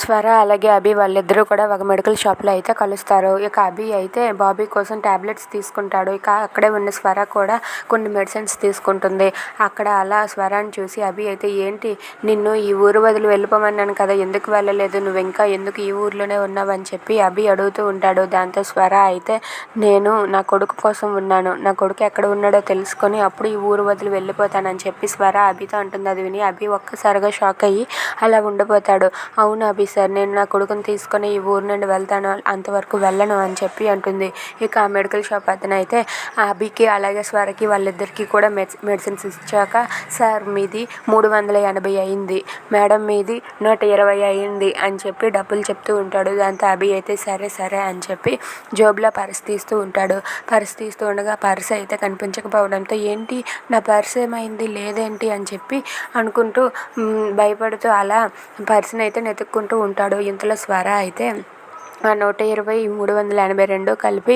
స్వర అలాగే అభి వాళ్ళిద్దరూ కూడా ఒక మెడికల్ షాప్లో అయితే కలుస్తారు. ఇక అభి అయితే బాబీ కోసం టాబ్లెట్స్ తీసుకుంటాడు. ఇక అక్కడే ఉన్న స్వర కూడా కొన్ని మెడిసిన్స్ తీసుకుంటుంది. అక్కడ అలా స్వరాన్ని చూసి అభి అయితే, ఏంటి నిన్ను ఈ ఊరు వదిలి వెళ్ళిపోమన్నాను కదా, ఎందుకు వెళ్ళలేదు, నువ్వు ఇంకా ఎందుకు ఈ ఊర్లోనే ఉన్నావని చెప్పి అభి అడుగుతూ ఉంటాడు. దాంతో స్వర అయితే, నేను నా కొడుకు కోసం ఉన్నాను, నా కొడుకు ఎక్కడ ఉన్నాడో తెలుసుకొని అప్పుడు ఈ ఊరు వదిలి వెళ్ళిపోతానని చెప్పి స్వర అభితో అంటుంది. అది విని అభి ఒక్కసారిగా షాక్ అయ్యి అలా ఉండిపోతాడు. అవును అభి సార్, నేను నా కొడుకుని తీసుకొని ఈ ఊరు నుండి వెళ్తాను, అంతవరకు వెళ్ళను అని చెప్పి అంటుంది. ఇక ఆ మెడికల్ షాప్ అతను అయితే అభికి అలాగే స్వరకి వాళ్ళిద్దరికీ కూడా మెడిసిన్స్ ఇచ్చాక, సార్ మీది 380 అయింది, మేడం మీది 120 అయింది అని చెప్పి డబ్బులు చెప్తూ ఉంటాడు. దాంతో అభి అయితే సరే సరే అని చెప్పి జోబులో పర్స్ తీస్తూ ఉంటాడు. పర్స్ తీస్తూ ఉండగా పర్స్ అయితే కనిపించకపోవడంతో, ఏంటి నా పర్స్ ఏమైంది, లేదేంటి అని చెప్పి అనుకుంటూ భయపడుతూ అలా పర్స్ని అయితే వెతుక్కుంటూ ఉంటాడు. ఇంతలో స్వర అయితే ఆ 120, 382 కలిపి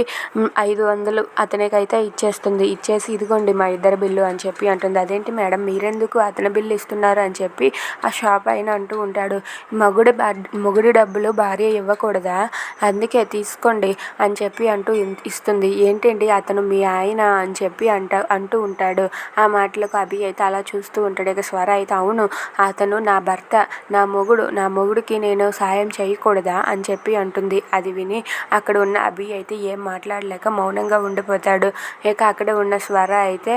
500 అతనికైతే ఇచ్చేస్తుంది. ఇచ్చేసి, ఇదిగోండి మా ఇద్దరి బిల్లు అని చెప్పి అంటుంది. అదేంటి మేడం, మీరెందుకు అతని బిల్లు ఇస్తున్నారు అని చెప్పి ఆ షాప్ అయినా అంటూ ఉంటాడు. మొగుడి డబ్బులు భార్య ఇవ్వకూడదా, అందుకే తీసుకోండి అని చెప్పి ఇస్తుంది. ఏంటండి అతను మీ ఆయన అని చెప్పి అంటూ ఉంటాడు. ఆ మాటలకు అభి అయితే అలా చూస్తూ ఉంటాడు. ఇక స్వర అయితే, అవును అతను నా భర్త, నా మొగుడికి నేను సాయం చేయకూడదా అని చెప్పి అంటుంది. అది విని అక్కడ ఉన్న అభి అయితే ఏం మాట్లాడలేక మౌనంగా ఉండిపోతాడు. ఇక అక్కడ ఉన్న స్వర అయితే,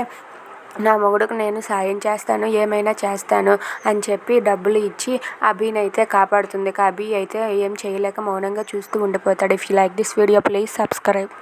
నా మొగుడుకు నేను సాయం చేస్తాను, ఏమైనా చేస్తాను అని చెప్పి డబ్బులు ఇచ్చి అభిని అయితే కాపాడుతుంది. అభి అయితే ఏం చేయలేక మౌనంగా చూస్తూ ఉండిపోతాడు. If you like this video please subscribe.